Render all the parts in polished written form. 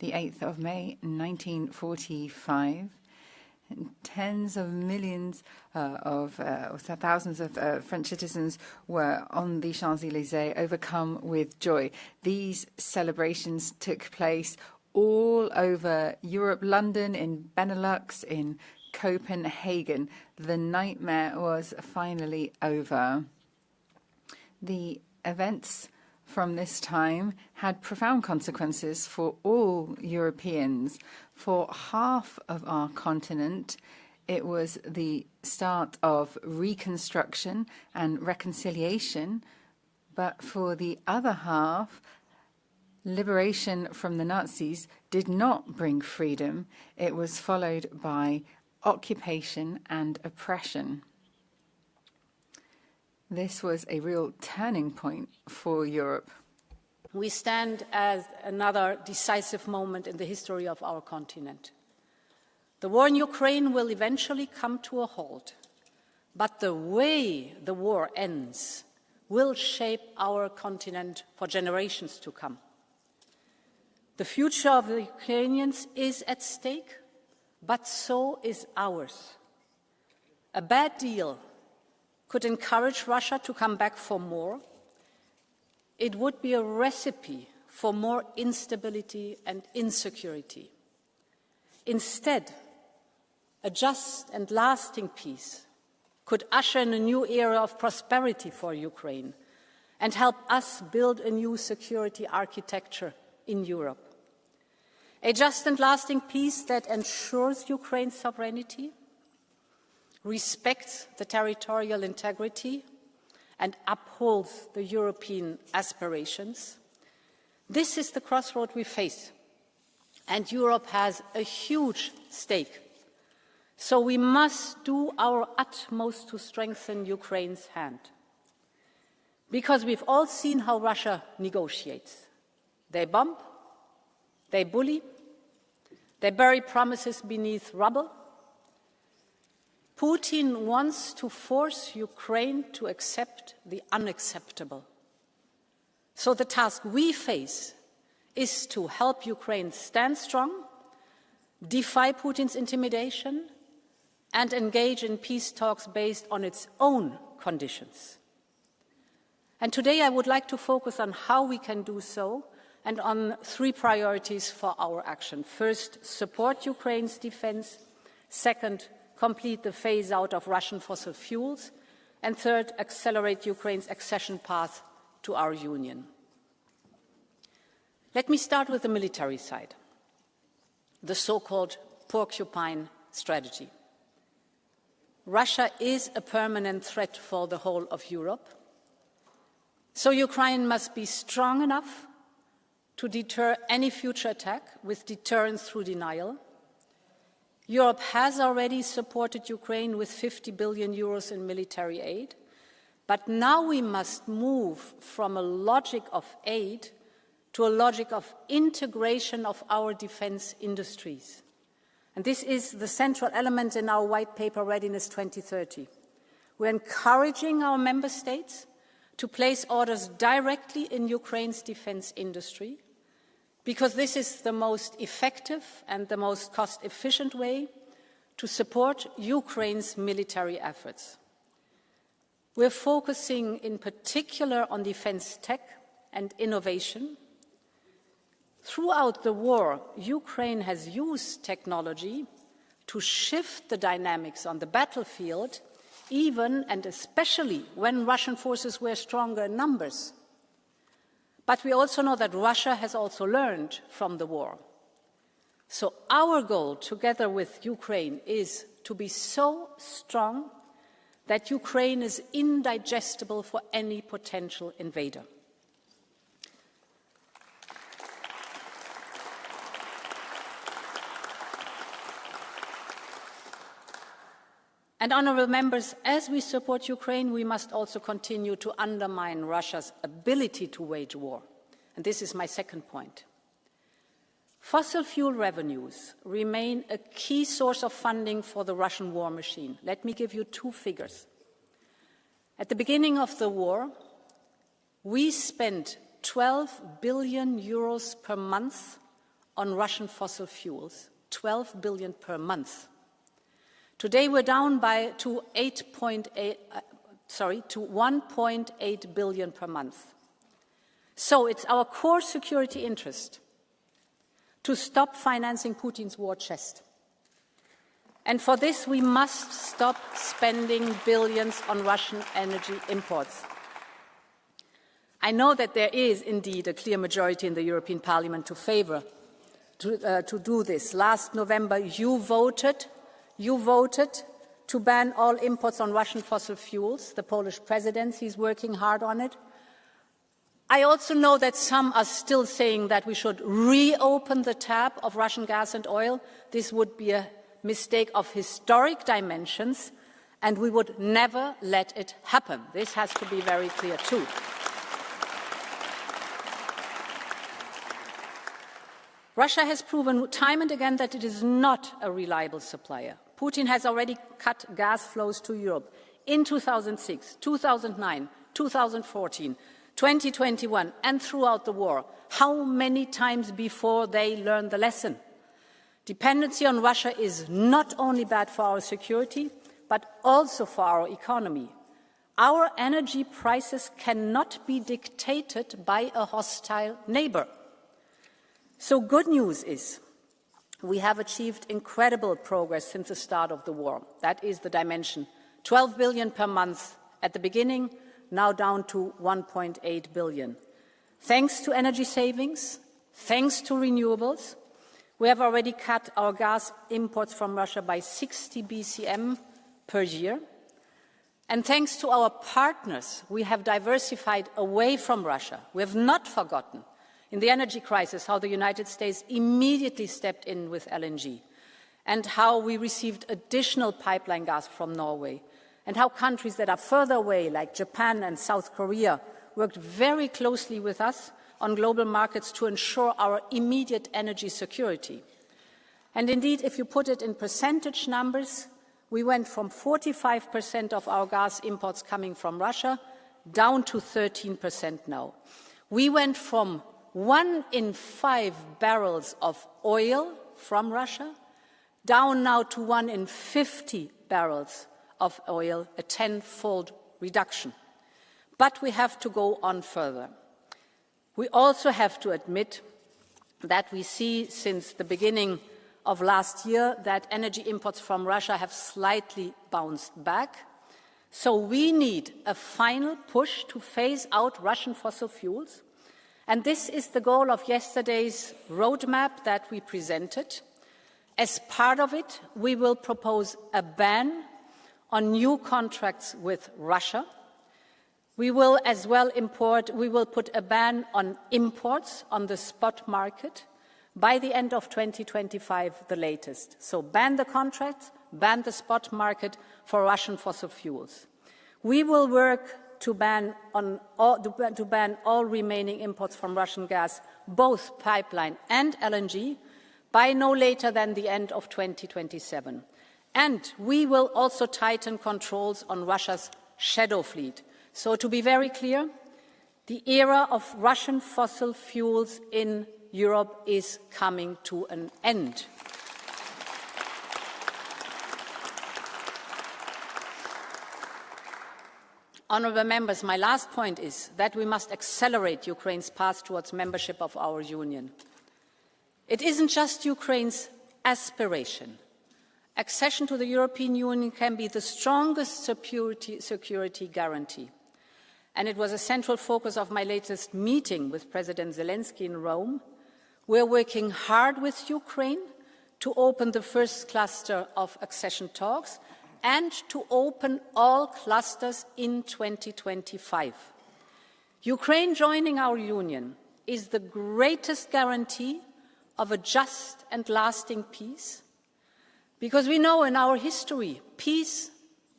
The 8th of May, 1945, tens of millions thousands of French citizens were on the Champs-Élysées, overcome with joy. These celebrations took place all over Europe, London, in Benelux, in Copenhagen. The nightmare was finally over. The events from this time had profound consequences for all Europeans. For half of our continent, it was the start of reconstruction and reconciliation, but for the other half, liberation from the Nazis did not bring freedom. It was followed by occupation and oppression. This was a real turning point for Europe. We stand at another decisive moment in the history of our continent. The war in Ukraine will eventually come to a halt, but the way the war ends will shape our continent for generations to come. The future of the Ukrainians is at stake, but so is ours. A bad deal could encourage Russia to come back for more. It would be a recipe for more instability and insecurity. Instead, a just and lasting peace could usher in a new era of prosperity for Ukraine and help us build a new security architecture in Europe. A just and lasting peace that ensures Ukraine's sovereignty, respects the territorial integrity, and upholds the European aspirations. This is the crossroad we face, and Europe has a huge stake. So we must do our utmost to strengthen Ukraine's hand. Because we've all seen how Russia negotiates. They bomb, they bully, they bury promises beneath rubble. Putin wants to force Ukraine to accept the unacceptable. So the task we face is to help Ukraine stand strong, defy Putin's intimidation, and engage in peace talks based on its own conditions. And today I would like to focus on how we can do so and on three priorities for our action. First, support Ukraine's defense. Second, complete the phase-out of Russian fossil fuels. And third, accelerate Ukraine's accession path to our Union. Let me start with the military side, the so-called porcupine strategy. Russia is a permanent threat for the whole of Europe, so Ukraine must be strong enough to deter any future attack with deterrence through denial. Europe has already supported Ukraine with 50 billion euros in military aid, but now we must move from a logic of aid to a logic of integration of our defense industries. And this is the central element in our white paper, Readiness 2030. We're encouraging our member states to place orders directly in Ukraine's defense industry, because this is the most effective and the most cost-efficient way to support Ukraine's military efforts. We're focusing in particular on defense tech and innovation. Throughout the war, Ukraine has used technology to shift the dynamics on the battlefield, even and especially when Russian forces were stronger in numbers. But we also know that Russia has also learned from the war. So our goal, together with Ukraine, is to be so strong that Ukraine is indigestible for any potential invader. And honourable members, as we support Ukraine, we must also continue to undermine Russia's ability to wage war. And this is my second point. Fossil fuel revenues remain a key source of funding for the Russian war machine. Let me give you two figures. At the beginning of the war, we spent 12 billion euros per month on Russian fossil fuels, 12 billion per month. Today we're down to 1.8 billion per month. So it's our core security interest to stop financing Putin's war chest. And for this, we must stop spending billions on Russian energy imports. I know that there is indeed a clear majority in the European Parliament to favour to do this. Last November, you voted to ban all imports on Russian fossil fuels. The Polish presidency is working hard on it. I also know that some are still saying that we should reopen the tap of Russian gas and oil. This would be a mistake of historic dimensions, and we would never let it happen. This has to be very clear too. Russia has proven time and again that it is not a reliable supplier. Putin has already cut gas flows to Europe in 2006, 2009, 2014, 2021 and throughout the war. How many times before they learned the lesson? Dependency on Russia is not only bad for our security, but also for our economy. Our energy prices cannot be dictated by a hostile neighbour. So good news is we have achieved incredible progress since the start of the war. That is the dimension. 12 billion per month at the beginning, now down to 1.8 billion. Thanks to energy savings, thanks to renewables, we have already cut our gas imports from Russia by 60 BCM per year. And thanks to our partners, we have diversified away from Russia. We have not forgotten in the energy crisis how the United States immediately stepped in with LNG, and how we received additional pipeline gas from Norway, and how countries that are further away, like Japan and South Korea, worked very closely with us on global markets to ensure our immediate energy security. And indeed, if you put it in percentage numbers, we went from 45% of our gas imports coming from Russia down to 13% now. We went from 1 in 5 barrels of oil from Russia down now to 1 in 50 barrels of oil, a 10-fold reduction. But we have to go on further. We also have to admit that we see since the beginning of last year that energy imports from Russia have slightly bounced back. So we need a final push to phase out Russian fossil fuels. And this is the goal of yesterday's roadmap that we presented. As part of it, we will propose a ban on new contracts with Russia. We will as well put a ban on imports on the spot market by the end of 2025, the latest. So ban the contracts, ban the spot market for Russian fossil fuels. We will work to ban all remaining imports from Russian gas, both pipeline and LNG, by no later than the end of 2027. And we will also tighten controls on Russia's shadow fleet. So to be very clear, the era of Russian fossil fuels in Europe is coming to an end. Honourable members, my last point is that we must accelerate Ukraine's path towards membership of our Union. It isn't just Ukraine's aspiration. Accession to the European Union can be the strongest security guarantee. And it was a central focus of my latest meeting with President Zelensky in Rome. We're working hard with Ukraine to open the first cluster of accession talks and to open all clusters in 2025. Ukraine joining our Union is the greatest guarantee of a just and lasting peace, because we know in our history, peace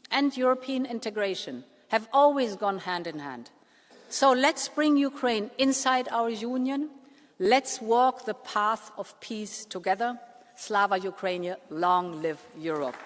and European integration have always gone hand in hand. So let's bring Ukraine inside our Union. Let's walk the path of peace together. Slava Ukraini, long live Europe.